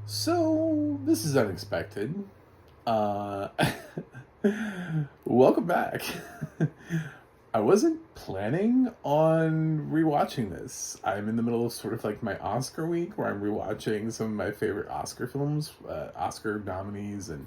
So, this is unexpected. Uh, Welcome back. I wasn't planning on rewatching this. I'm in the middle of sort of like my Oscar week where I'm rewatching some of my favorite Oscar films, Oscar nominees, and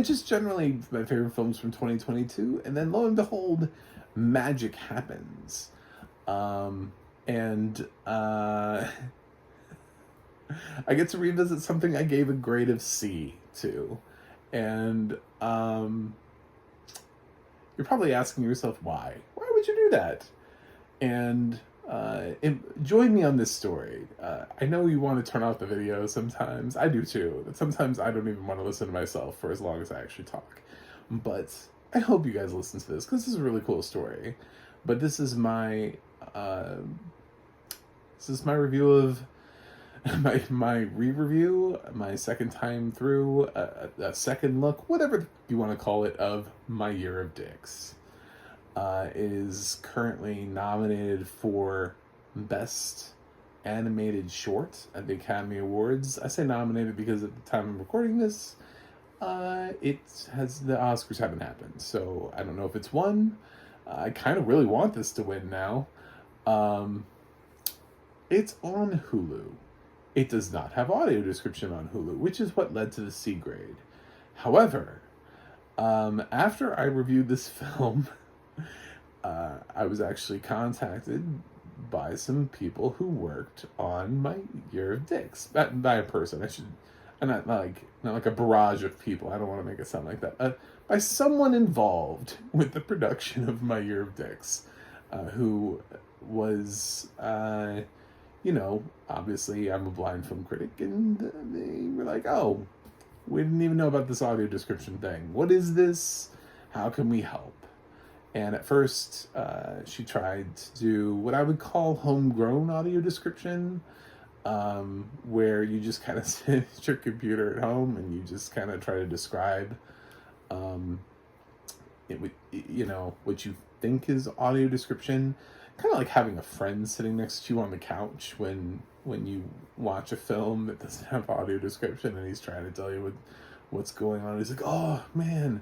just generally my favorite films from 2022. And then lo and behold, magic happens. Um, and I get to revisit something I gave a grade of C to. And you're probably asking yourself, why? Why would you do that? And join me on this story. I know you want to turn off the video sometimes. I do too. Sometimes I don't even want to listen to myself for as long as I actually talk. But I hope you guys listen to this because this is a really cool story. But uh, this is my review of my re-review, my second time through, a second look, whatever you want to call it, of My Year of Dicks. Is currently nominated for Best Animated Short at the Academy Awards. I say nominated because at the time I'm recording this, the Oscars haven't happened, so I don't know if it's won. I kind of really want this to win now. Um, it's on Hulu. It does not have audio description on Hulu, which is what led to the C grade. However, after I reviewed this film, I was actually contacted by some people who worked on My Year of Dicks. By a person, I should, not like a barrage of people. I don't want to make it sound like that. By someone involved with the production of My Year of Dicks, who was, obviously I'm a blind film critic, and they were like, "Oh, we didn't even know about this audio description thing. What is this? How can we help?" And at first, she tried to do what I would call homegrown audio description, where you just kind of sit at your computer at home and you just kind of try to describe, um, what you think is audio description. Kind of like having a friend sitting next to you on the couch when you watch a film that doesn't have audio description, and he's trying to tell you what's going on. He's like, "Oh man."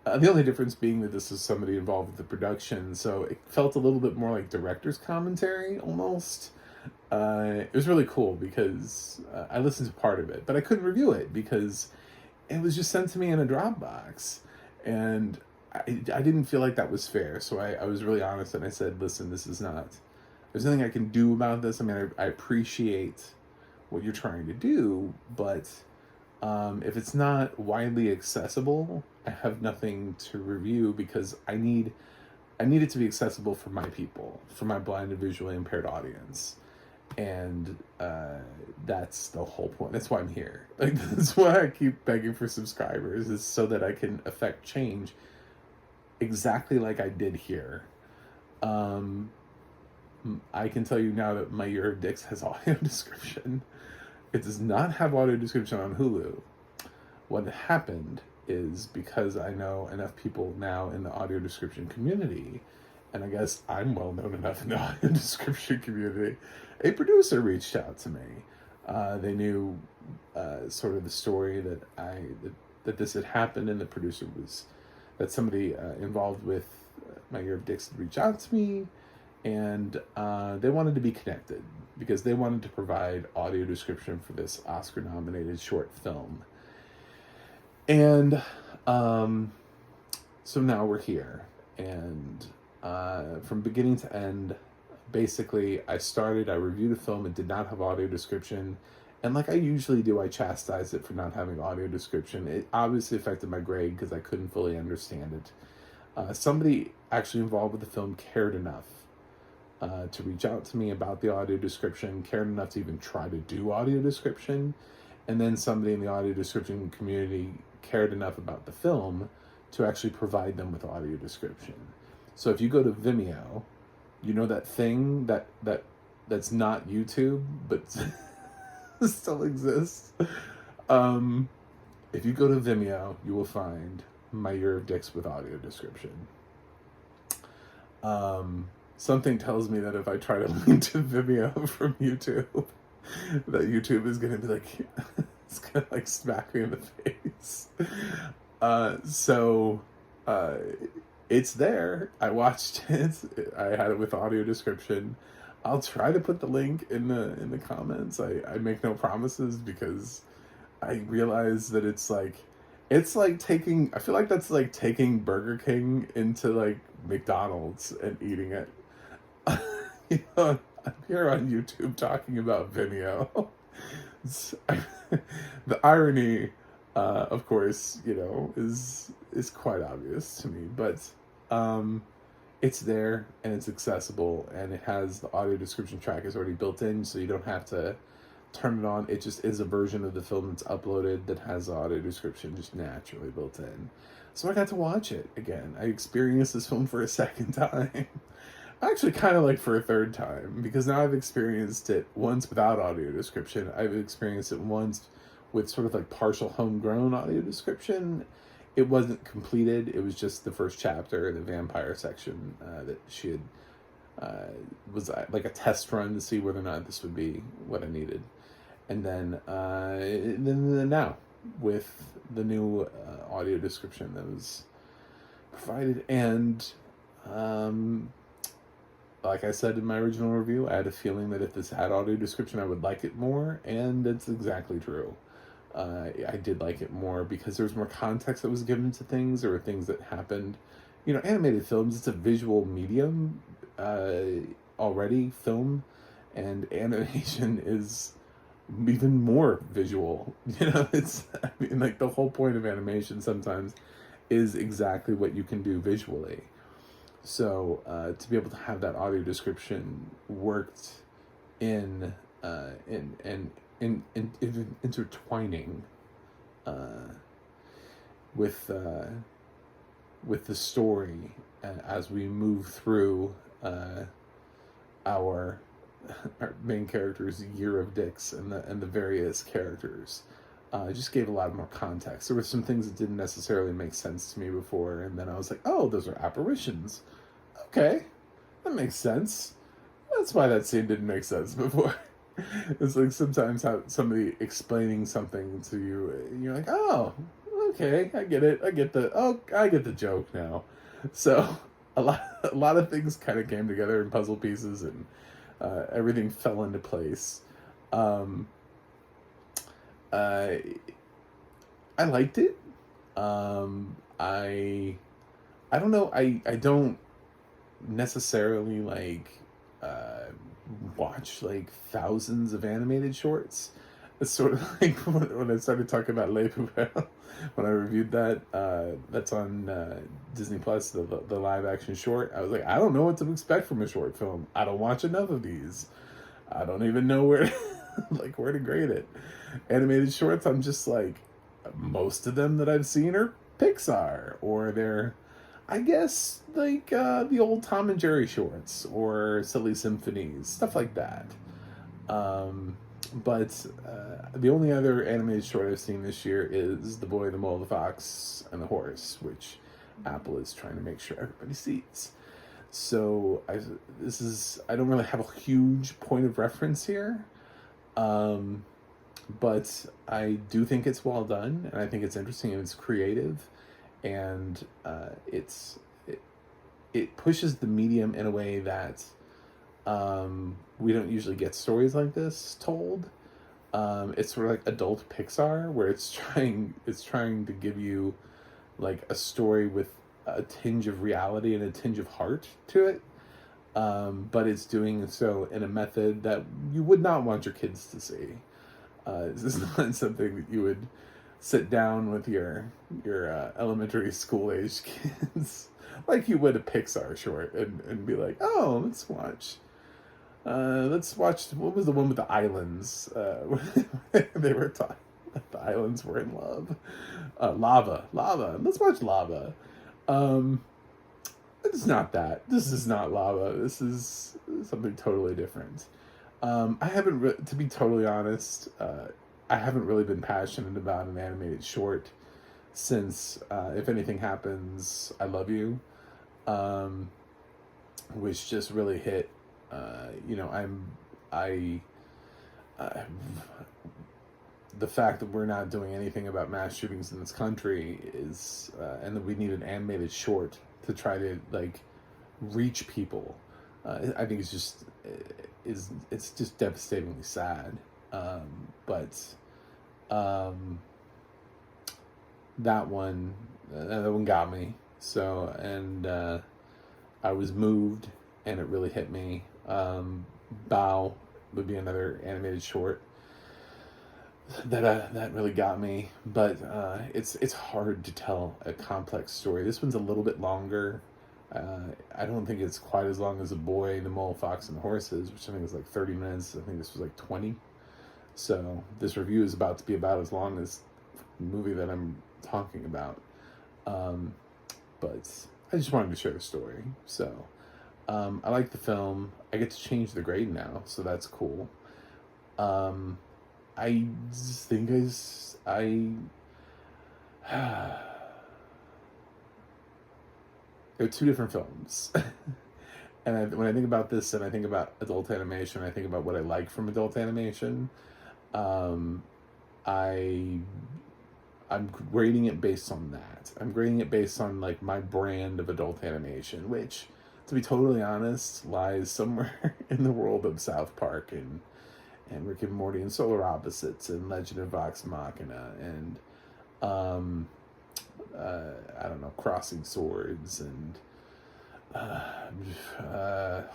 The only difference being that this is somebody involved with the production, so it felt a little bit more like director's commentary almost. It was really cool because I listened to part of it, but I couldn't review it because it was just sent to me in a Dropbox, and I didn't feel like that was fair. So I was really honest, and I said, "Listen, this is not. There's nothing I can do about this. I mean, I appreciate what you're trying to do, but if it's not widely accessible, I have nothing to review because I need it to be accessible for my people, for my blind and visually impaired audience." And that's the whole point. That's why I'm here. Like, that's why I keep begging for subscribers, is so that I can affect change exactly like I did here. Um, I can tell you now that My Year of Dicks has audio description. It does not have audio description on Hulu. What happened is, because I know enough people now in the audio description community, and I guess I'm well known enough in the audio description community, a producer reached out to me. They knew sort of the story that this had happened, and the producer was that somebody involved with My Year of Dicks had reached out to me, and they wanted to be connected because they wanted to provide audio description for this Oscar-nominated short film. And so now we're here, and from beginning to end, basically, I reviewed a film. It did not have audio description, and like I usually do, I chastised it for not having audio description. It obviously affected my grade because I couldn't fully understand it. Somebody actually involved with the film cared enough to reach out to me about the audio description, cared enough to even try to do audio description, and then somebody in the audio description community cared enough about the film to actually provide them with audio description. So if you go to Vimeo, you know that thing that's not YouTube but still exists. If you go to Vimeo, you will find My Year of Dicks with audio description. Something tells me that if I try to link to Vimeo from YouTube, that YouTube is going to be like, It's gonna like smack me in the face. So it's there. I watched it. I had it with audio description. I'll try to put the link in the comments. I make no promises because I realize that it's like taking, I feel like that's like taking Burger King into like McDonald's and eating it. You know, I'm here on YouTube talking about Vimeo. The irony, of course, you know, is quite obvious to me, but it's there and it's accessible, and it has the audio description track is already built in, so you don't have to turn it on. It just is a version of the film that's uploaded that has the audio description just naturally built in. So I got to watch it again. I experienced this film for a second time. Actually, kind of like for a third time, because now I've experienced it once without audio description. I've experienced it once with sort of like partial homegrown audio description. It wasn't completed. It was just the first chapter, the vampire section, that she had was like a test run to see whether or not this would be what I needed. And then now with the new audio description that was provided, and like I said in my original review, I had a feeling that if this had audio description, I would like it more, and that's exactly true. I did like it more because there was more context that was given to things. There were things that happened. You know, animated films, it's a visual medium already, film, and animation is even more visual. You know, I mean, like the whole point of animation sometimes is exactly what you can do visually. So to be able to have that audio description worked in intertwining with the story as we move through our main character's year of dicks and the various characters. Just gave a lot more context. There were some things that didn't necessarily make sense to me before, and then I was like, oh, those are apparitions. Okay, that makes sense. That's why that scene didn't make sense before. It's like sometimes how somebody explaining something to you, and you're like, oh, okay, I get it. I get the joke now. So a lot of things kind of came together in puzzle pieces, and everything fell into place. I liked it. I don't know. I don't necessarily like watch like thousands of animated shorts. It's sort of like when I started talking about Le Poubelle, when I reviewed that, that's on Disney Plus, the live action short. I was like, I don't know what to expect from a short film. I don't watch enough of these. I don't even know where like where to grade it. Animated shorts, I'm just like, most of them that I've seen are Pixar, or they're, I guess, like the old Tom and Jerry shorts or Silly Symphonies, stuff like that. But the only other animated short I've seen this year is The Boy, the Mole, the Fox, and the Horse, which Apple is trying to make sure everybody sees. So I don't really have a huge point of reference here. But I do think it's well done, and I think it's interesting, and it's creative, and it pushes the medium in a way that we don't usually get stories like this told. It's sort of like adult Pixar, where it's trying to give you like a story with a tinge of reality and a tinge of heart to it. But it's doing so in a method that you would not want your kids to see. This is not something that you would sit down with your elementary school age kids like you would a Pixar short and be like, oh, let's watch what was the one with the islands? They were talking the islands were in love. Lava. Let's watch Lava. It's not that. This is not Lava. This is something totally different. I haven't, to be totally honest, I haven't really been passionate about an animated short since If Anything Happens, I Love You, which just really hit. the fact that we're not doing anything about mass shootings in this country is, and that we need an animated short to try to like reach people. I think it's just devastatingly sad. But that one got me. So, and I was moved, and it really hit me. Bow would be another animated short that really got me. But it's hard to tell a complex story. This one's a little bit longer. I don't think it's quite as long as A Boy, the Mole, Fox, and the Horses, which I think is like 30 minutes. I think this was like 20. So this review is about to be about as long as the movie that I'm talking about. But I just wanted to share the story. So I like the film. I get to change the grade now, so that's cool. I just think they're two different films. And when I think about this and I think about adult animation, I think about what I like from adult animation. I'm grading it based on that. I'm grading it based on like my brand of adult animation, which, to be totally honest, lies somewhere in the world of South Park and Rick and Morty and Solar Opposites and Legend of Vox Machina and I don't know, Crossing Swords and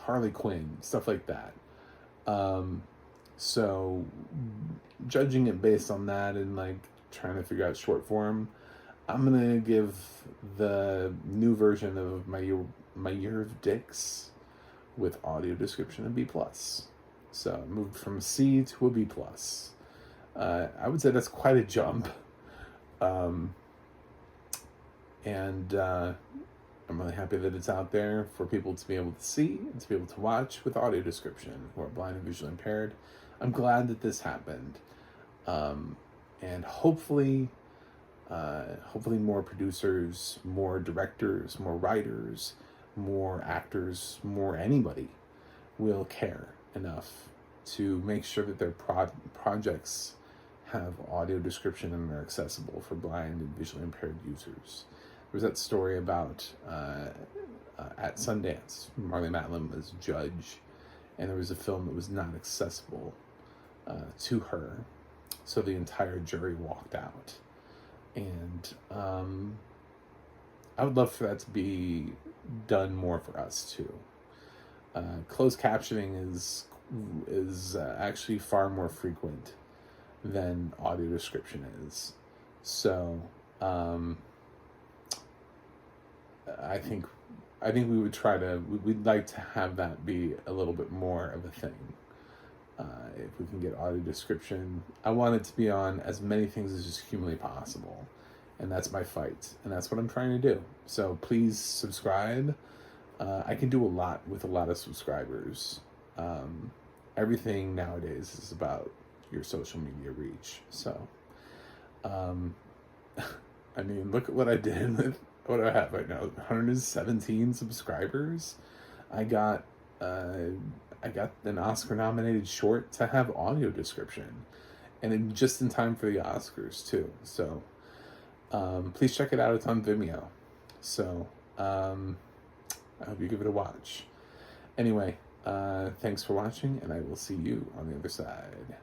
Harley Quinn, stuff like that. So judging it based on that and like trying to figure out short form, I'm gonna give the new version of my year of dicks with audio description a B plus. So I moved from a C to a B plus. I would say that's quite a jump. And I'm really happy that it's out there for people to be able to see and to be able to watch with audio description who are blind and visually impaired. I'm glad that this happened. And hopefully more producers, more directors, more writers, more actors, more anybody will care enough to make sure that their projects have audio description and are accessible for blind and visually impaired users. There was that story about at Sundance, Marlee Matlin was judge, and there was a film that was not accessible to her, so the entire jury walked out. And I would love for that to be done more for us too. Closed captioning is actually far more frequent than audio description is. So I think we would we'd like to have that be a little bit more of a thing. If we can get audio description, I want it to be on as many things as is humanly possible. And that's my fight. And that's what I'm trying to do. So please subscribe. I can do a lot with a lot of subscribers. Everything nowadays is about your social media reach. So, I mean, look at what I did with what do I have right now? 117 subscribers. I got an Oscar-nominated short to have audio description, and just in time for the Oscars too. So, please check it out. It's on Vimeo. So, I hope you give it a watch. Anyway, thanks for watching, and I will see you on the other side.